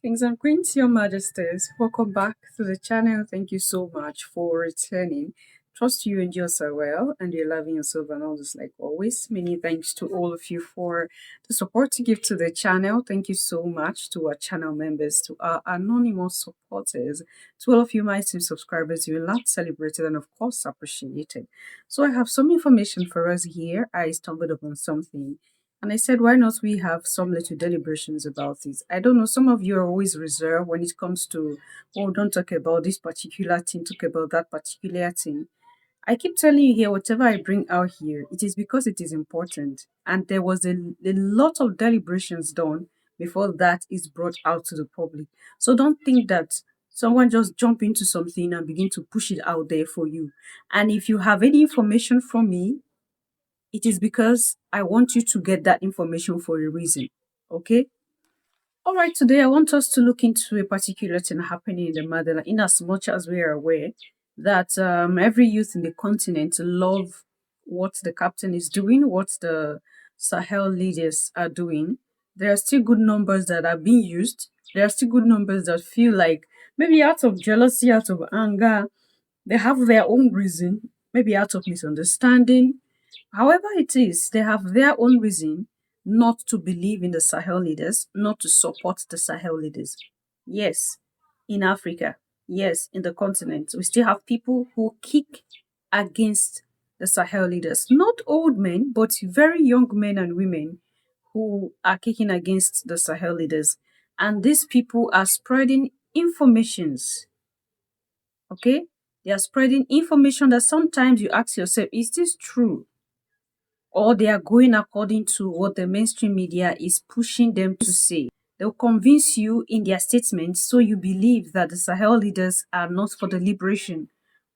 Kings and Queens, Your Majesties, welcome back to the channel. Thank you so much for returning. Trust you and yours are well and you're loving yourself and all this like always. Many thanks to all of you for the support you give to the channel. Thank you so much to our channel members, to our anonymous supporters, to all of you, my team subscribers. You're not celebrated and of course appreciated. So I have some information for us here. I stumbled upon something and I said, why not we have some little deliberations about it? I don't know, some of you are always reserved when it comes to, oh, don't talk about this particular thing, talk about that particular thing. I keep telling you here, whatever I bring out here, it is because it is important. And there was a lot of deliberations done before that is brought out to the public. So don't think that someone just jump into something and begin to push it out there for you. And if you have any information from me, it is because I want you to get that information for a reason. Okay? All right, today I want us to look into a particular thing happening in the motherland, in as much as we are aware that every youth in the continent love what the captain is doing, what the Sahel leaders are doing. There are still good numbers that are being used. There are still good numbers that feel like maybe out of jealousy, out of anger, they have their own reason, maybe out of misunderstanding. However it is, they have their own reason not to believe in the Sahel leaders, not to support the Sahel leaders. Yes, in Africa, yes, in the continent, we still have people who kick against the Sahel leaders. Not old men, but very young men and women who are kicking against the Sahel leaders. And these people are spreading informations, okay? They are spreading information that sometimes you ask yourself, is this true? Or they are going according to what the mainstream media is pushing them to say. They'll convince you in their statements so you believe that the Sahel leaders are not for the liberation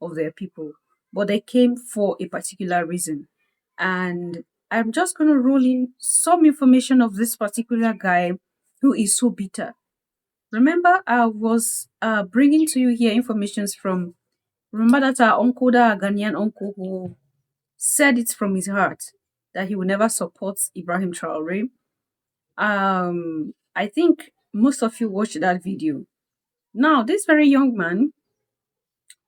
of their people, but they came for a particular reason. And I'm just going to roll in some information of this particular guy who is so bitter. Remember, I was bringing to you here informations from, remember that our uncle, that Ghanaian uncle who said it from his heart that he will never support Ibrahim Traoré. I think most of you watched that video. Now, this very young man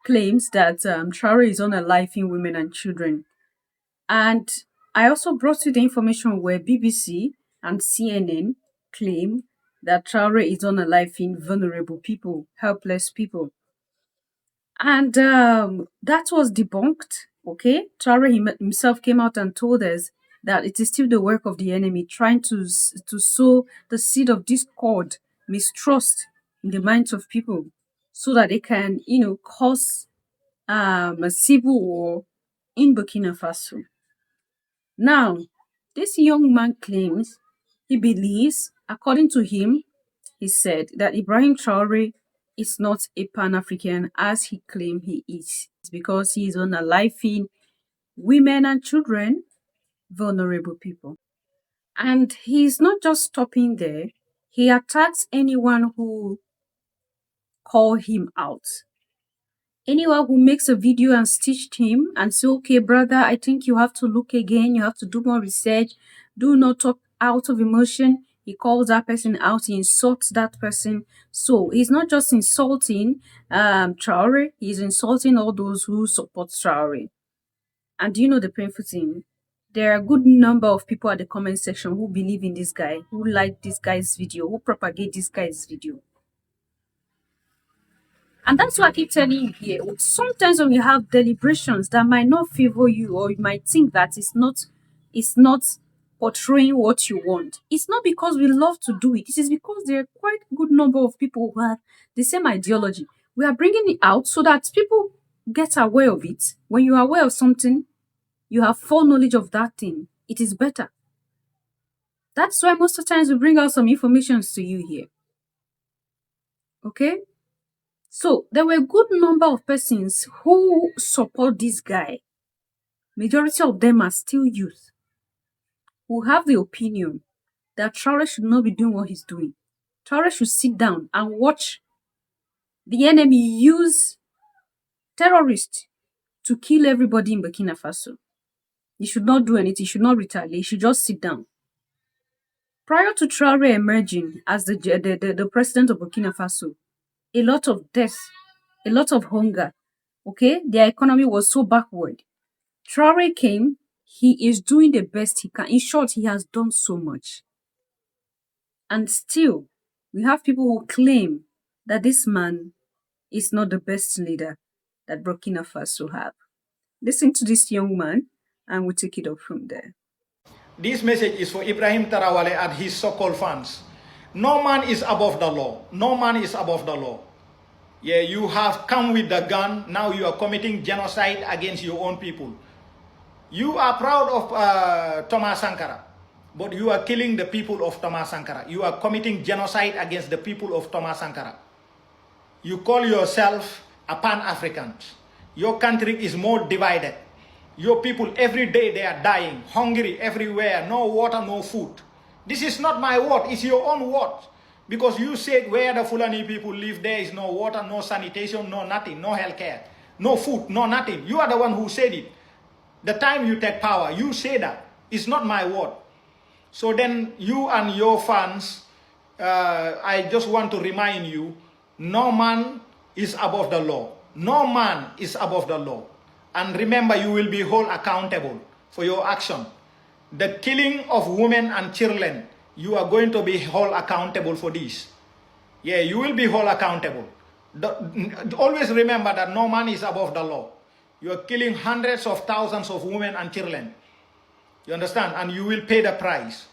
claims that Traoré is unaliving women and children. And I also brought you the information where BBC and CNN claim that Traoré is unaliving vulnerable people, helpless people. And that was debunked, okay? Traore himself came out and told us that it is still the work of the enemy trying to sow the seed of discord, mistrust in the minds of people so that they can, cause a civil war in Burkina Faso. Now, this young man claims he believes, according to him, he said that Ibrahim Traore is not a Pan-African as he claimed he is. It's because he is unaliving women and children, vulnerable people. And he's not just stopping there. He attacks anyone who call him out. Anyone who makes a video and stitched him and say, okay, brother, I think you have to look again. You have to do more research. Do not talk out of emotion. He calls that person out. He insults that person. So he's not just insulting Traore. He's insulting all those who support Traore. And do you know the painful thing? There are a good number of people at the comment section who believe in this guy, who like this guy's video, who propagate this guy's video. And that's why I keep telling you here. Sometimes when we have deliberations that might not favor you, or you might think that it's not portraying what you want. It's not because we love to do it. It is because there are quite a good number of people who have the same ideology. We are bringing it out so that people get aware of it. When you are aware of something, you have full knowledge of that thing. It is better. That's why most of the times we bring out some information to you here. Okay? So there were a good number of persons who support this guy. Majority of them are still youth who have the opinion that Traore should not be doing what he's doing. Traore should sit down and watch the enemy use terrorists to kill everybody in Burkina Faso. He should not do anything. He should not retaliate. He should just sit down. Prior to Traore emerging as the president of Burkina Faso, a lot of death, a lot of hunger. Okay, their economy was so backward. Traore came, he is doing the best he can. In short, he has done so much. And still, we have people who claim that this man is not the best leader that Burkina Faso have. Listen to this young man, and we'll take it up from there. This message is for Ibrahim Traoré and his so-called fans. No man is above the law. No man is above the law. Yeah, you have come with the gun. Now you are committing genocide against your own people. You are proud of Thomas Sankara, but you are killing the people of Thomas Sankara. You are committing genocide against the people of Thomas Sankara. You call yourself a Pan-African. Your country is more divided. Your people, every day they are dying, hungry everywhere, no water, no food. This is not my word, it's your own word. Because you said where the Fulani people live, there is no water, no sanitation, no nothing, no healthcare, no food, no nothing. You are the one who said it. The time you take power, you say that. It's not my word. So then you and your fans, I just want to remind you, no man is above the law. No man is above the law. And remember, you will be held accountable for your action. The killing of women and children, you are going to be held accountable for this. Yeah, you will be held accountable. Always remember that no man is above the law. You are killing hundreds of thousands of women and children. You understand? And you will pay the price.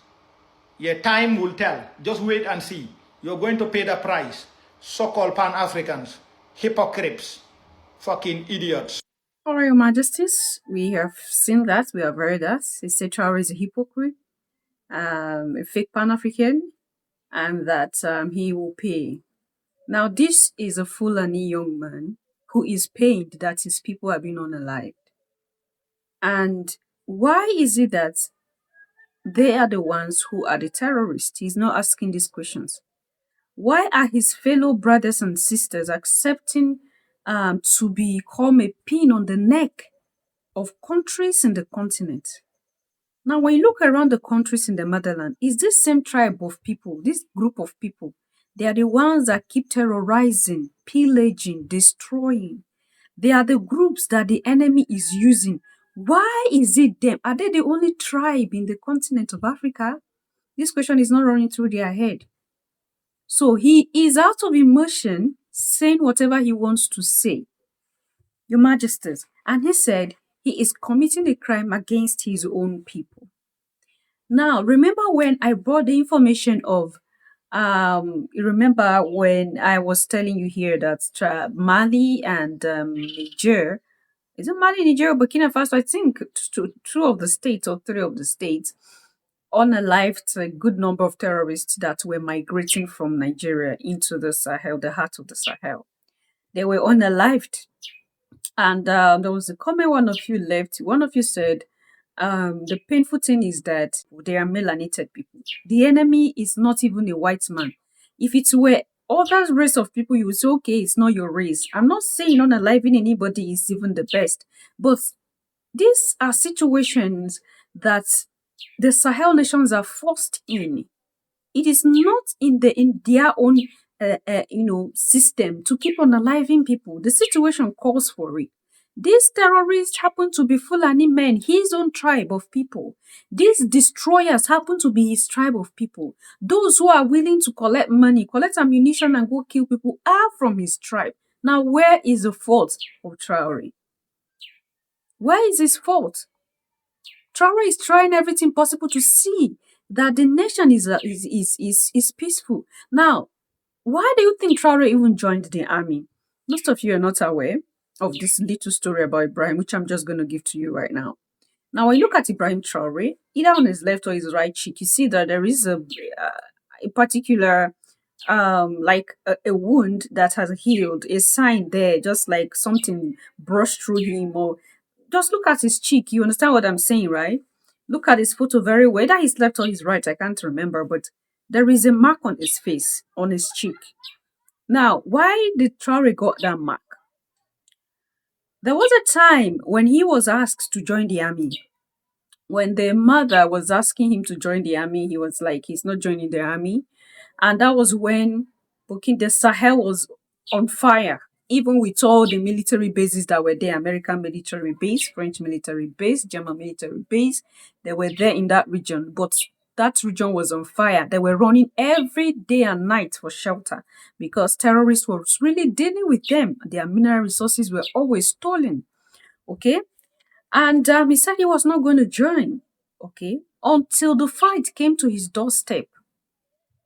Yeah, time will tell. Just wait and see. You're going to pay the price. So-called Pan-Africans, hypocrites, fucking idiots. All right, Your Majesties, we have seen that, we have heard that. They say Traore is a hypocrite, a fake Pan-African, and that he will pay. Now, this is a Fulani young man who is pained that his people have been unalived. And why is it that they are the ones who are the terrorists? He's not asking these questions. Why are his fellow brothers and sisters accepting to become a pin on the neck of countries in the continent? Now, when you look around the countries in the motherland, is this same tribe of people, this group of people, they are the ones that keep terrorizing, pillaging, destroying. They are the groups that the enemy is using. Why is it them? Are they the only tribe in the continent of Africa? This question is not running through their head. So he is out of emotion saying whatever he wants to say. Your Majesties. And he said he is committing a crime against his own people. Now, remember when I brought the information of, you remember when I was telling you here that Mali and Niger, is it Mali, Niger, or Burkina Faso? I think two of the states or three of the states unalived a good number of terrorists that were migrating from Nigeria into the Sahel, the heart of the Sahel. They were unalived. And there was a comment one of you left. One of you said, the painful thing is that they are melanated people. The enemy is not even a white man. If it were other race of people, you would say, okay, it's not your race. I'm not saying unaliving anybody is even the best. But these are situations that the Sahel nations are forced in. It is not in their own system to keep on aliving people. The situation calls for it. These terrorists happen to be Fulani men, his own tribe of people. These destroyers happen to be his tribe of people. Those who are willing to collect money, collect ammunition, and go kill people are from his tribe. Now, where is the fault of Traore? Where is his fault? Traore is trying everything possible to see that the nation is peaceful. Now, why do you think Traore even joined the army? Most of you are not aware of this little story about Ibrahim, which I'm just going to give to you right now. Now, when you look at Ibrahim Traore, either on his left or his right cheek, you see that there is a particular, a wound that has healed, a sign there, just like something brushed through him, or just look at his cheek. You understand what I'm saying, right? Look at his photo very well. Whether his left or his right, I can't remember, but there is a mark on his face, on his cheek. Now, why did Traore got that mark? There was a time when he was asked to join the army. When the mother was asking him to join the army, he was like, he's not joining the army. And that was when Burkina Sahel was on fire, even with all the military bases that were there, American military base, French military base, German military base, they were there in that region. But that region was on fire. They were running every day and night for shelter because terrorists were really dealing with them. Their mineral resources were always stolen. Okay. And he said he was not going to join. Okay. Until the fight came to his doorstep.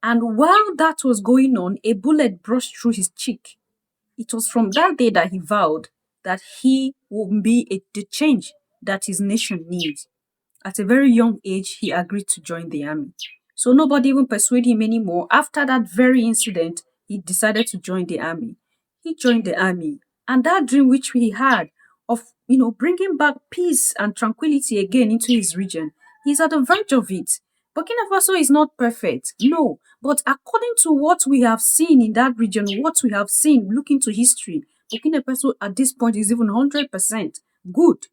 And while that was going on, a bullet brushed through his cheek. It was from that day that he vowed that he would be the change that his nation needs. At a very young age, he agreed to join the army. So nobody even persuaded him anymore. After that very incident, he decided to join the army. He joined the army. And that dream which he had of, bringing back peace and tranquility again into his region, he's at the verge of it. Burkina Faso is not perfect, no. But according to what we have seen in that region, what we have seen looking to history, Burkina Faso at this point is even 100% good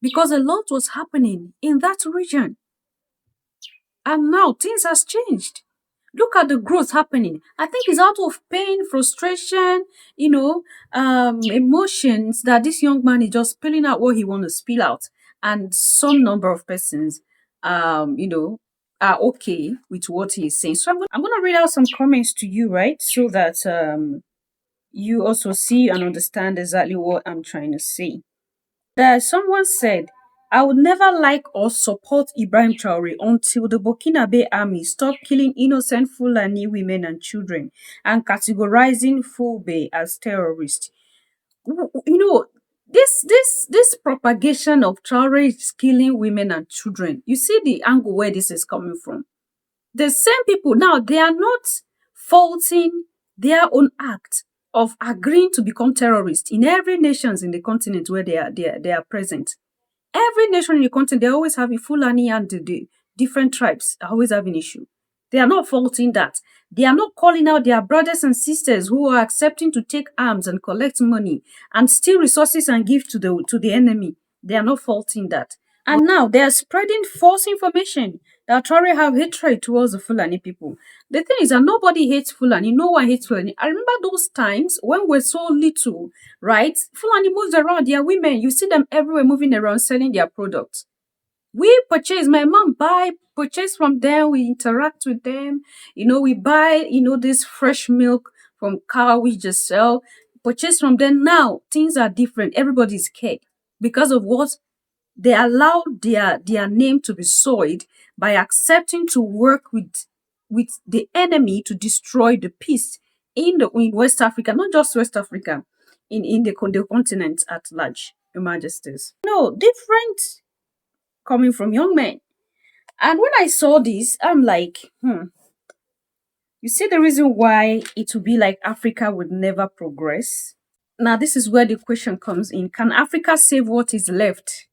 because a lot was happening in that region. And now things has changed. Look at the growth happening. I think it's out of pain, frustration, emotions that this young man is just spilling out what he wants to spill out. And some number of persons, are okay with what he is saying. So I'm gonna read out some comments to you, right? So that you also see and understand exactly what I'm trying to say. Someone said, I would never like or support Ibrahim Traore until the Burkinabe army stop killing innocent Fulani women and children and categorizing Fulbe as terrorists. You know, this propagation of Traore is killing women and children. You see the angle where this is coming from. The same people now, they are not faulting their own act of agreeing to become terrorists in every nations in the continent where they are present. Every nation in the continent, they always have a Fulani and the different tribes are always having issue. They are not faulting that. They are not calling out their brothers and sisters who are accepting to take arms and collect money and steal resources and give to the enemy. They are not faulting that. And now they are spreading false information that Traore have hatred towards the Fulani people. The thing is that nobody hates Fulani. No one hates Fulani. I remember those times when we're so little, right? Fulani moves around. They are women. You see them everywhere moving around selling their products. We purchase, my mom purchase from them. We interact with them. We buy, this fresh milk from cow we just sell. Purchase from them. Now, things are different. Everybody's scared because of what they allowed their name to be soiled by accepting to work with the enemy to destroy the peace in West Africa, not just West Africa, in the continent at large, Your Majesties. No, different coming from young men. And when I saw this, I'm like, you see the reason why it would be like Africa would never progress? Now, this is where the question comes in. Can Africa save what is left?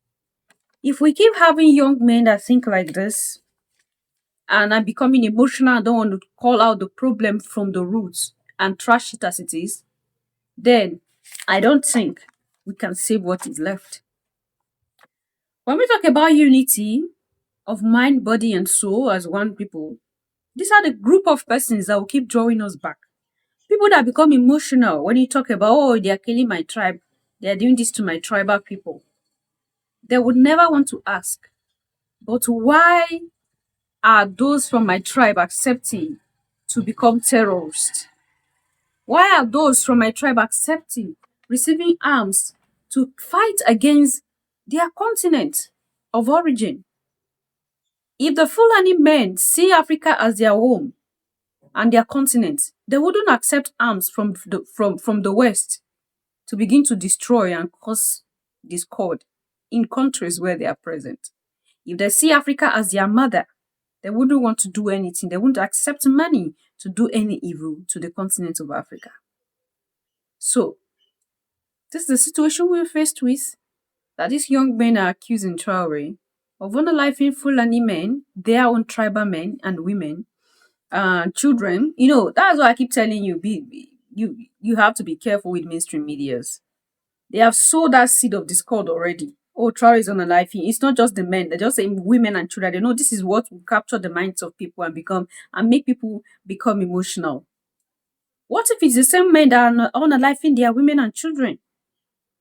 If we keep having young men that think like this and are becoming emotional and don't want to call out the problem from the roots and trash it as it is, then I don't think we can save what is left. When we talk about unity of mind, body, and soul as one people, these are the group of persons that will keep drawing us back. People that become emotional when you talk about, oh, they are killing my tribe, they are doing this to my tribal people. They would never want to ask, but why are those from my tribe accepting to become terrorists? Why are those from my tribe accepting receiving arms to fight against their continent of origin? If the Fulani men see Africa as their home and their continent, they wouldn't accept arms from the West to begin to destroy and cause discord in countries where they are present. If they see Africa as their mother, they wouldn't want to do anything. They wouldn't accept money to do any evil to the continent of Africa. So, this is the situation we're faced with, that these young men are accusing Traore of unaliving Fulani men, their own tribal men and women, children. That's why I keep telling you, you have to be careful with mainstream medias. They have sowed that seed of discord already. oh, Traore is on a life. It's not just the men, they're just saying women and children. They know this is what will capture the minds of people and make people become emotional. What if it's the same men that are on a life in their women and children?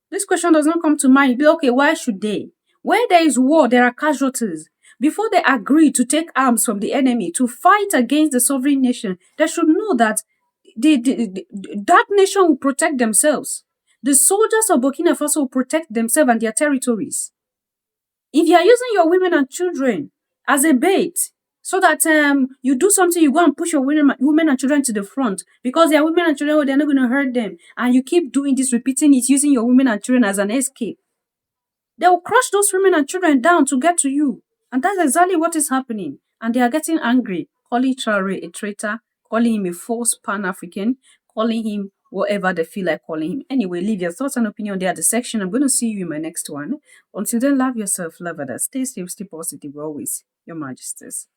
This question does not come to mind. You'd be okay, why should they? Where there is war, there are casualties. Before they agree to take arms from the enemy to fight against the sovereign nation, they should know that that nation will protect themselves. The soldiers of Burkina Faso will protect themselves and their territories. If you are using your women and children as a bait, so that you do something, you go and push your women and children to the front because they are women and children, they're not going to hurt them, and you keep doing this, repeating it, using your women and children as an escape, they will crush those women and children down to get to you. And that's exactly what is happening. And they are getting angry, calling Traore a traitor, calling him a false Pan-African, calling him whatever they feel like calling him. Anyway, leave your thoughts and opinion there at the section. I'm going to see you in my next one. Until then, love yourself, love others. Stay safe, stay positive always. Your Majesties.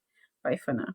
Bye for now.